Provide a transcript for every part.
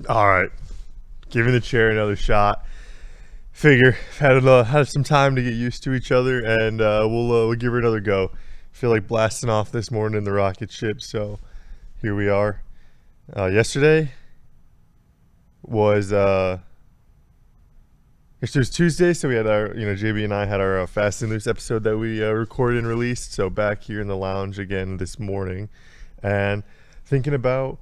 All right, giving the chair another shot. Figure had some time to get used to each other, and we'll give her another go. Feel like blasting off this morning in the rocket ship, so here we are. Yesterday was yesterday was Tuesday, so we had our JB and I had our Fast and Loose episode that we recorded and released. So back here in the lounge again this morning, and thinking about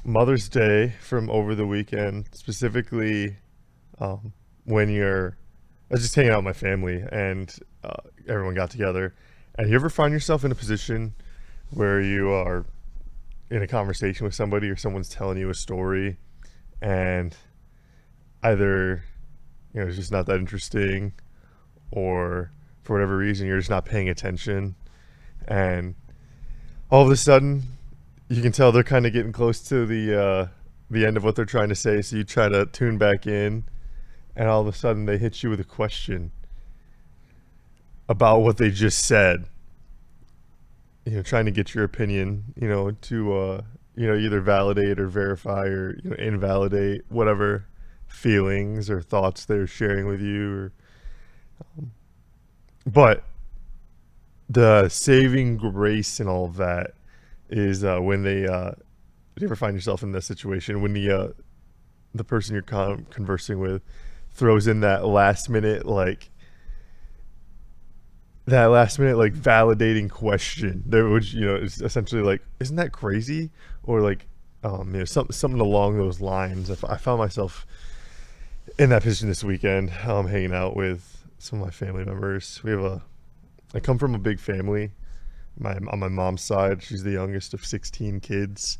Mother's Day from over the weekend, specifically when I was just hanging out with my family and everyone got together. And you ever find yourself in a position where you are in a conversation with somebody or someone's telling you a story and either it's just not that interesting, or for whatever reason you're just not paying attention, and all of a sudden you can tell they're kind of getting close to the end of what they're trying to say, so you try to tune back in, and all of a sudden they hit you with a question about what they just said, trying to get your opinion, to either validate or verify or invalidate whatever feelings or thoughts they're sharing with you. But the saving grace in all of that is when they you ever find yourself in this situation when the person you're conversing with throws in that last minute validating question there, which is essentially like, isn't that crazy, or something along those lines. I found myself in that position this weekend, hanging out with some of my family members. I come from a big family. On my mom's side, she's the youngest of 16 kids,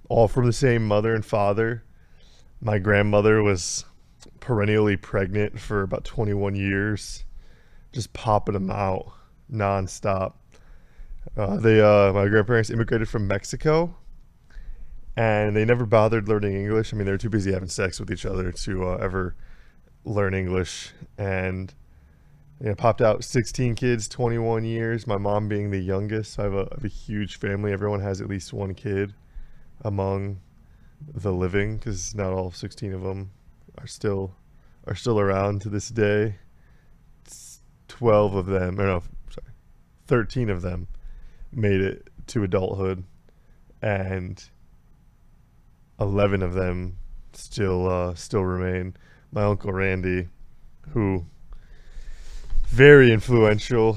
all from the same mother and father. My grandmother was perennially pregnant for about 21 years, just popping them out nonstop. My grandparents immigrated from Mexico, and they never bothered learning English. I mean, they were too busy having sex with each other to ever learn English. And popped out 16 kids, 21 years. My mom being the youngest, so I have a huge family. Everyone has at least one kid among the living, because not all 16 of them are still around to this day. 12 of them, or no, sorry, 13 of them made it to adulthood, and 11 of them still remain. My uncle Randy, who very influential,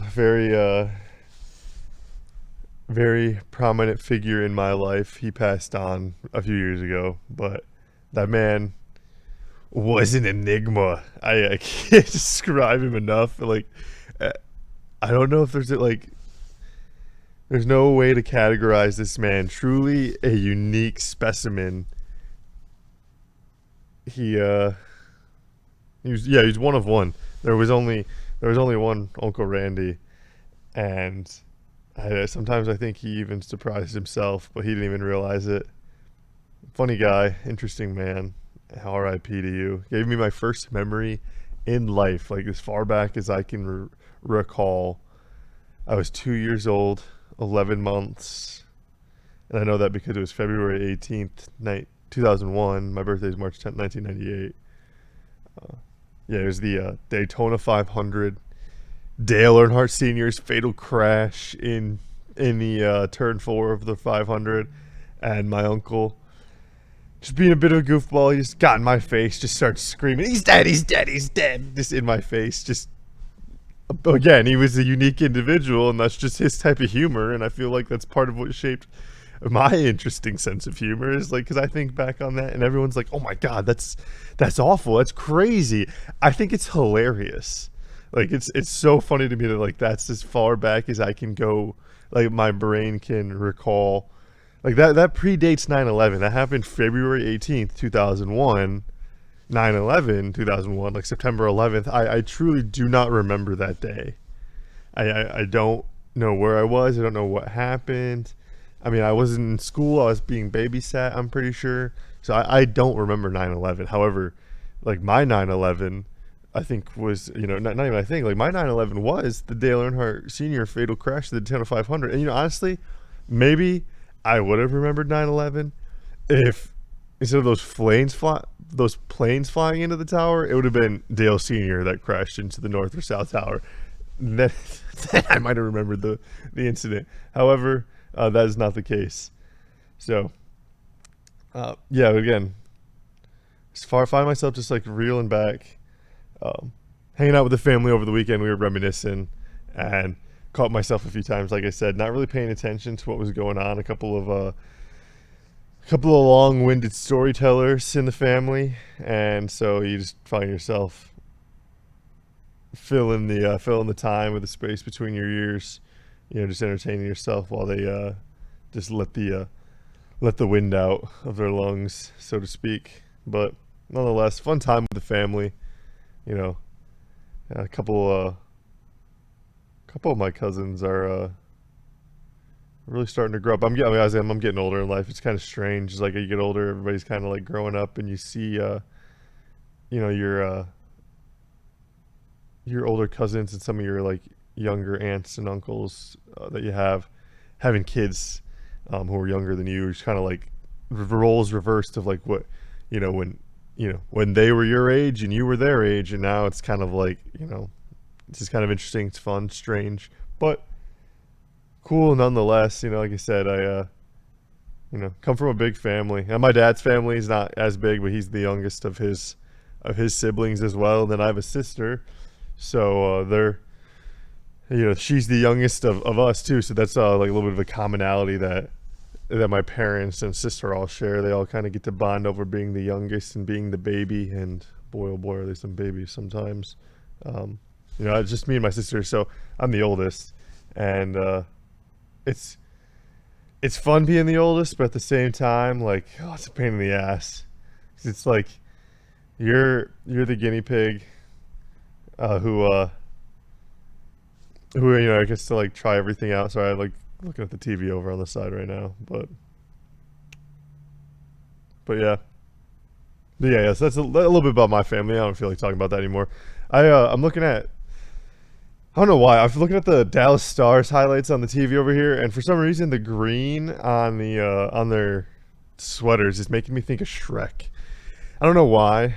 very prominent figure in my life. He passed on a few years ago, but that man was an enigma. I can't describe him enough. I don't know if there's no way to categorize this man. Truly a unique specimen. He was one of one. There was only one Uncle Randy, and sometimes I think he even surprised himself, but he didn't even realize it. Funny guy, interesting man. R.I.P. to you. Gave me my first memory in life, as far back as I can recall. I was 2 years old, 11 months, and I know that because it was February 18th, 2001. My birthday is March 10th, 1998. It was the Daytona 500. Dale Earnhardt Sr.'s fatal crash in the turn 4 of the 500, and my uncle, just being a bit of a goofball, he just got in my face, just started screaming, "He's dead, he's dead, he's dead," just in my face. Just, again, he was a unique individual, and that's just his type of humor, and I feel like that's part of what shaped my interesting sense of humor, is because I think back on that and everyone's like, "Oh my god, that's awful, that's crazy." I think it's hilarious. It's so funny to me that that's as far back as I can go, my brain can recall. That predates 9/11. That happened February 18th, 2001. 9/11, 2001, September 11th. I truly do not remember that day. I don't know where I was. I don't know what happened. I mean, I wasn't in school. I was being babysat, I'm pretty sure. So I don't remember 9/11. However, my 9/11, I think was, not even I think, my 9/11 was the Dale Earnhardt Sr. fatal crash of the Daytona 500. And, honestly, maybe I would have remembered 9/11 if instead of those planes flying into the tower, it would have been Dale Sr. that crashed into the north or south tower. Then, then I might have remembered the incident. However, that is not the case. So, yeah, again, I find myself just like reeling back, hanging out with the family over the weekend. We were reminiscing and caught myself a few times, like I said, not really paying attention to what was going on. A couple of long-winded storytellers in the family, and so you just find yourself filling the time with the space between your ears, just entertaining yourself while they just let the wind out of their lungs, so to speak. But nonetheless, fun time with the family. A couple of my cousins are really starting to grow up. I'm getting older in life. It's kind of strange. It's like as you get older, everybody's kind of like growing up, and you see, your older cousins and some of your like younger aunts and uncles that you have having kids who are younger than you. It's kind of like roles reversed of like what when they were your age and you were their age, and now it's kind of like it's just kind of interesting. It's fun, strange, but cool nonetheless. Like I said, I come from a big family, and my dad's family is not as big, but he's the youngest of his siblings as well. And then I have a sister, so she's the youngest of us too. So that's like a little bit of a commonality that my parents and sister all share. They all kind of get to bond over being the youngest and being the baby. And boy, oh boy, are they some babies sometimes. It's just me and my sister, so I'm the oldest, and it's fun being the oldest, but at the same time, like, it's a pain in the ass. 'Cause it's like you're the guinea pig who gets to like try everything out. Sorry, I'm like looking at the TV over on the side right now, but yeah. So that's a little bit about my family. I don't feel like talking about that anymore. I'm looking at, I don't know why, I'm looking at the Dallas Stars highlights on the TV over here, and for some reason the green on their sweaters is making me think of Shrek. I don't know why,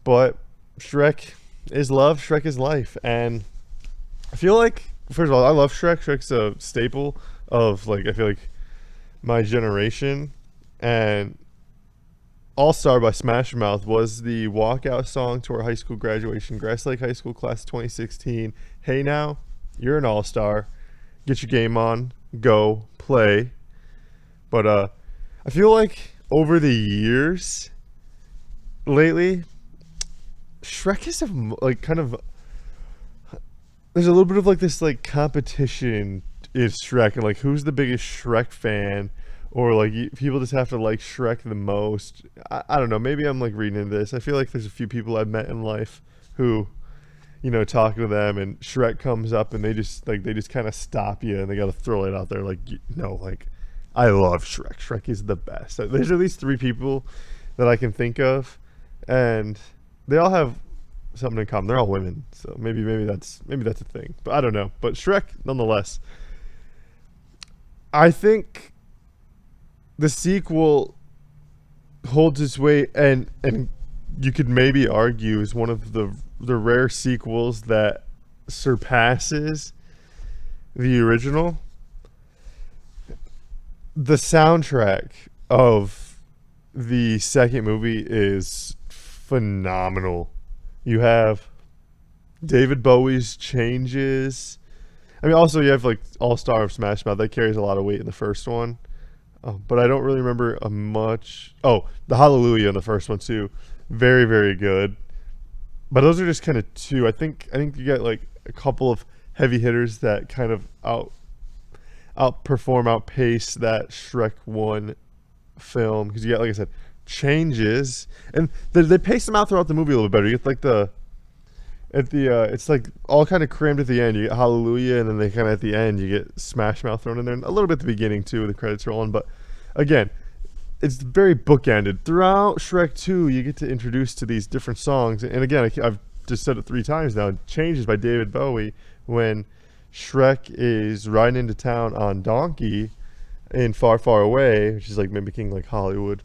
but Shrek is love, Shrek is life, and I feel like, first of all, I love Shrek. Shrek's a staple of, like, I feel like my generation, and All Star by Smash Mouth was the walkout song to our high school graduation. Grass Lake High School class 2016. Hey now, you're an all-star. Get your game on. Go play. But I feel like over the years lately, Shrek is there's a little bit of like this like competition in Shrek, and like who's the biggest Shrek fan. Or like people just have to like Shrek the most. I don't know. Maybe I'm like reading into this. I feel like there's a few people I've met in life who, talking to them and Shrek comes up and they just kind of stop you and they got to throw it out there like, I love Shrek. Shrek is the best. There's at least 3 people that I can think of, and they all have something in common. They're all women, so maybe that's a thing. But I don't know. But Shrek, nonetheless, I think the sequel holds its weight, and you could maybe argue is one of the rare sequels that surpasses the original. The soundtrack of the second movie is phenomenal. You have David Bowie's Changes. I mean, also you have like All Star of Smash Mouth. That carries a lot of weight in the first one. But I don't really remember much. Oh, the Hallelujah in the first one too, very very good. But those are just kind of 2. I think you get like a couple of heavy hitters that kind of outpace that Shrek 1 film, because you get, like I said, Changes, and they pace them out throughout the movie a little bit better. You get like it's like all kind of crammed at the end. You get Hallelujah, and then they kind of at the end you get Smash Mouth thrown in there, and a little bit at the beginning too, with the credits rolling. But again, it's very bookended. Throughout Shrek 2, you get to introduce to these different songs, and again, I've just said it 3 times now. Changes by David Bowie, when Shrek is riding into town on donkey in Far Far Away, which is like mimicking like Hollywood,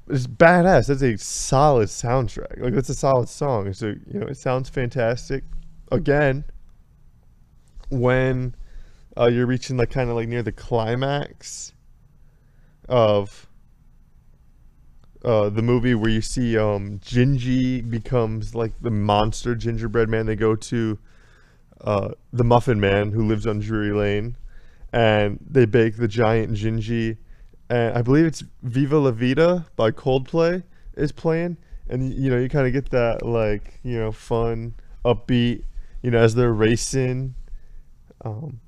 It's badass. That's a solid soundtrack. Like that's a solid song. So it sounds fantastic. Again, when you're reaching like kind of like near the climax of the movie where you see Gingy becomes like the monster gingerbread man. They go to the Muffin Man who lives on Drury Lane, and they bake the giant Gingy, and I believe it's Viva La Vida by Coldplay is playing, and you kind of get that like fun, upbeat, as they're racing. Um,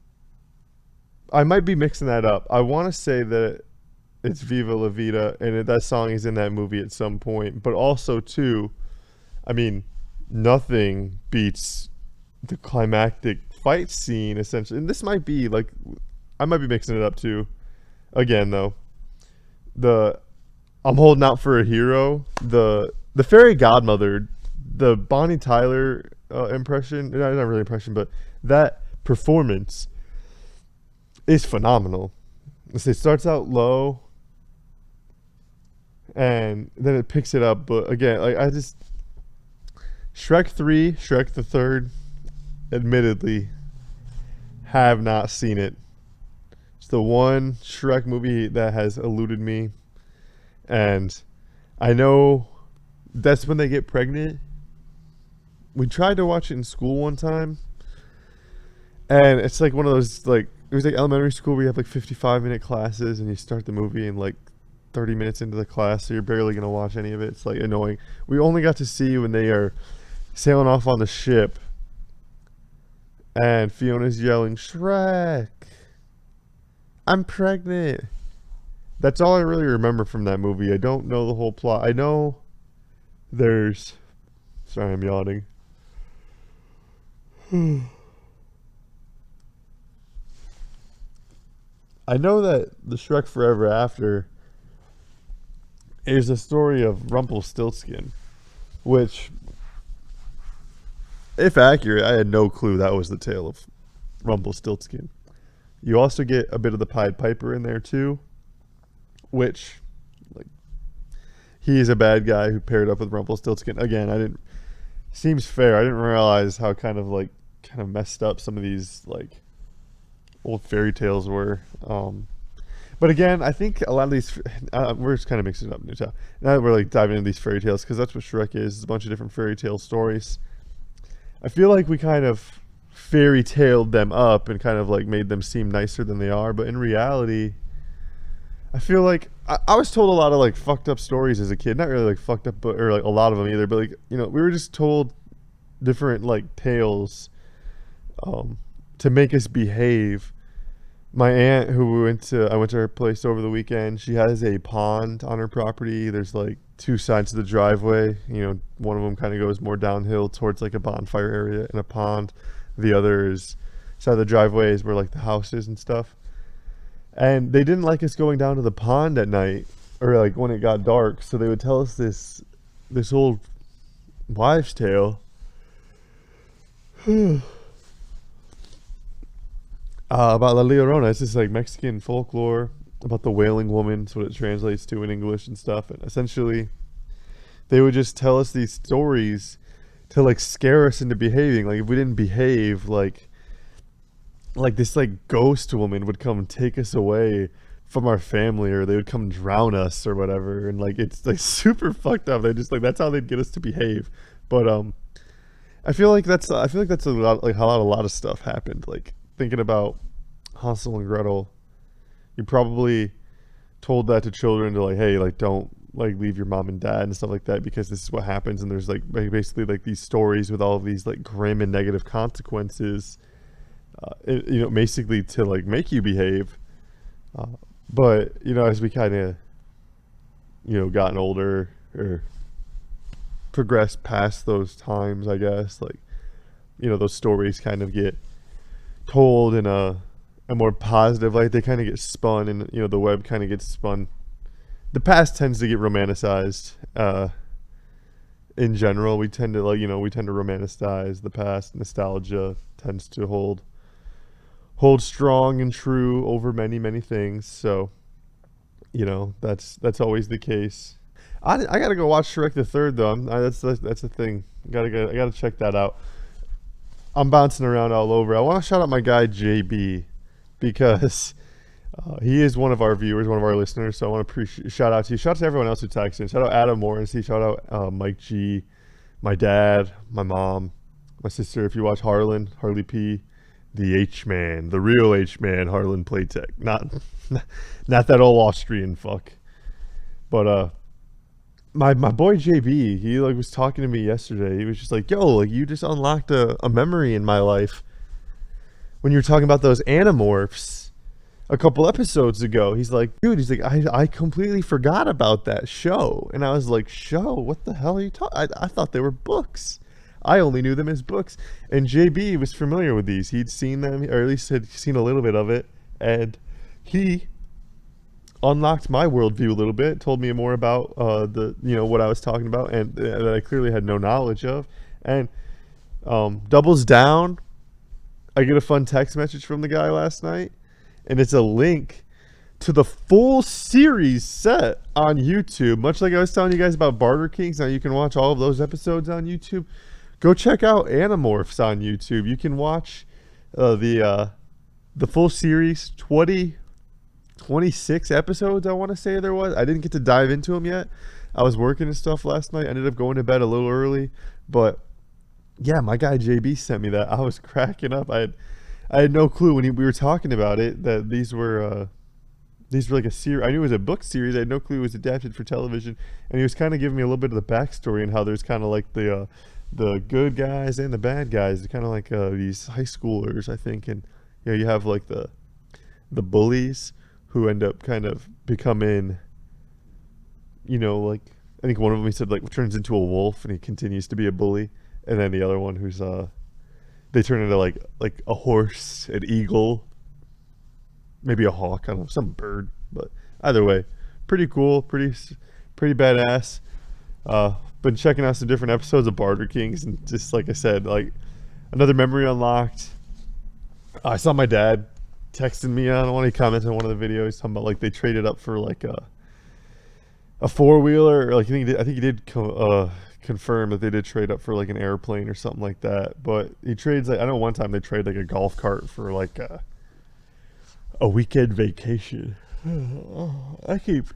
I might be mixing that up. I want to say that it's Viva La Vida, and that song is in that movie at some point. But also, too, I mean, nothing beats the climactic fight scene, essentially. And this might be like, I might be mixing it up too. Again, though, the I'm holding out for a hero. The fairy godmother, the Bonnie Tyler impression, not really impression, but that performance is phenomenal. It starts out low and then it picks it up. But again, like Shrek 3, Shrek the Third, admittedly, have not seen it. It's the one Shrek movie that has eluded me. And I know that's when they get pregnant. We tried to watch it in school one time. And it's like one of those, like, it was like elementary school where you have like 55-minute classes and you start the movie in like 30 minutes into the class, so you're barely going to watch any of it. It's like annoying. We only got to see when they are sailing off on the ship and Fiona's yelling, Shrek, I'm pregnant. That's all I really remember from that movie. I don't know the whole plot. I know there's. Sorry, I'm yawning. I know that the Shrek Forever After is a story of Rumpelstiltskin, which, if accurate, I had no clue that was the tale of Rumpelstiltskin. You also get a bit of the Pied Piper in there too, which, like, he is a bad guy who paired up with Rumpelstiltskin. Again, I didn't. Seems fair. I didn't realize how kind of messed up some of these like old fairy tales were. But again, I think a lot of these we're just kind of mixing it up now that we're like diving into these fairy tales, because that's what Shrek is. It's a bunch of different fairy tale stories. I feel like we kind of fairy tailed them up and kind of like made them seem nicer than they are, but in reality, I feel like I was told a lot of like fucked up stories as a kid. Not really like fucked up, but or like a lot of them either. But like we were just told different like tales to make us behave. My aunt, who I went to her place over the weekend. She has a pond on her property. There's like two sides of the driveway. One of them kind of goes more downhill towards like a bonfire area and a pond. The other is side of the driveway is where like the house is and stuff. And they didn't like us going down to the pond at night or like when it got dark. So they would tell us this old wives' tale about La Llorona. It's this like Mexican folklore about the wailing woman. That's what it translates to in English and stuff. And essentially, they would just tell us these stories to like scare us into behaving. Like if we didn't behave, like this like ghost woman would come and take us away from our family, or they would come drown us or whatever. And like it's like super fucked up. They just like that's how they'd get us to behave. But I feel like that's a lot like how a lot of stuff happened. Like thinking about Hansel and Gretel, you probably told that to children to like, hey, like don't like leave your mom and dad and stuff like that, because this is what happens. And there's like basically like these stories with all of these like grim and negative consequences. Basically to like make you behave. But as we kind of gotten older or progressed past those times, I guess, like those stories kind of get told in a more positive light. They kind of get spun, and the web kind of gets spun. The past tends to get romanticized. In general, we tend to romanticize the past. Nostalgia tends to hold strong and true over many things. So that's always the case. I gotta go watch Shrek the Third though. That's the thing. I gotta check that out. I'm bouncing around all over. I want to shout out my guy JB because he is one of our viewers, one of our listeners. So I want to shout out to you. Shout out to everyone else who texted in. Shout out Adam Morrissey. Shout out Mike G, my dad, my mom, my sister. If you watch Harley P, the H man, the real H man, Harlan Playtech, not that old Austrian fuck. But my boy JB, he like was talking to me yesterday. He was just like, "Yo, like you just unlocked a memory in my life when you were talking about those Animorphs a couple episodes ago." He's like, "Dude," he's like, I completely forgot about that show." And I was like, "Show? What the hell are you talking? I thought they were books. I only knew them as books." And JB was familiar with these. He'd seen them, or at least had seen a little bit of it, and he unlocked my worldview a little bit, told me more about what I was talking about, and that I clearly had no knowledge of, and doubles down. I get a fun text message from the guy last night, and it's a link to the full series set on YouTube. Much like I was telling you guys about Barter Kings, now you can watch all of those episodes on YouTube. Go check out Animorphs on YouTube. You can watch the full series, 26 episodes, I want to say there was. I didn't get to dive into them yet. I was working and stuff last night. I ended up going to bed a little early. But yeah, my guy JB sent me that. I was cracking up. I had no clue when we were talking about it that these were like a series. I knew it was a book series. I had no clue it was adapted for television. And he was kind of giving me a little bit of the backstory and how there's kind of like the good guys and the bad guys. They're kind of like these high schoolers, I think. And you have like the bullies who end up kind of becoming, like, I think one of them, he said, like, turns into a wolf and he continues to be a bully. And then the other one who's, they turn into like a horse, an eagle, maybe a hawk, I don't know, some bird. But either way, pretty cool, pretty badass. Been checking out some different episodes of Barter Kings, and just like I said, like, another memory unlocked. I saw my dad texting me on one. He commented on one of the videos talking about like they traded up for like a four-wheeler, or like I think he did confirm that they did trade up for like an airplane or something like that. But he trades, like, I know one time they traded like a golf cart for like a weekend vacation. I keep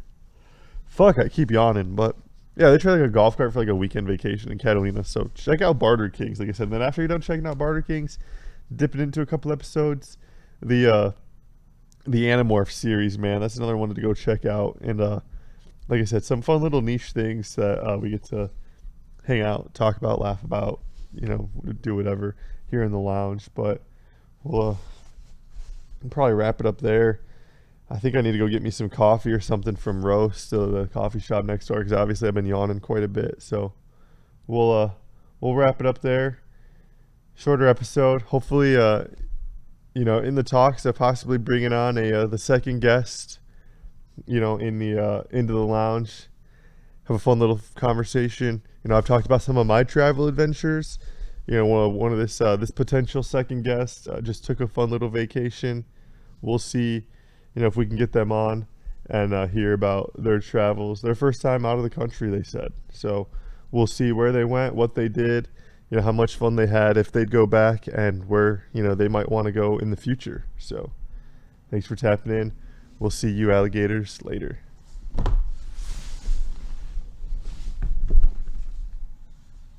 yawning, but yeah, they traded like a golf cart for like a weekend vacation in Catalina. So check out Barter Kings, like I said. And then after you're done checking out Barter Kings, dip it into a couple episodes. The Animorph series, man, that's another one to go check out. And like I said, some fun little niche things that we get to hang out, talk about, laugh about, do whatever here in the lounge. But we'll probably wrap it up there. I think I need to go get me some coffee or something from Roast, the coffee shop next door, because obviously I've been yawning quite a bit. So we'll wrap it up there. Shorter episode, hopefully. In the talks of possibly bringing on the second guest, into the lounge, have a fun little conversation. I've talked about some of my travel adventures. One of this potential second guest just took a fun little vacation. We'll see, if we can get them on and hear about their travels, their first time out of the country, they said. So we'll see where they went, what they did. How much fun they had, if they'd go back, and where, they might want to go in the future. So thanks for tapping in. We'll see you alligators later.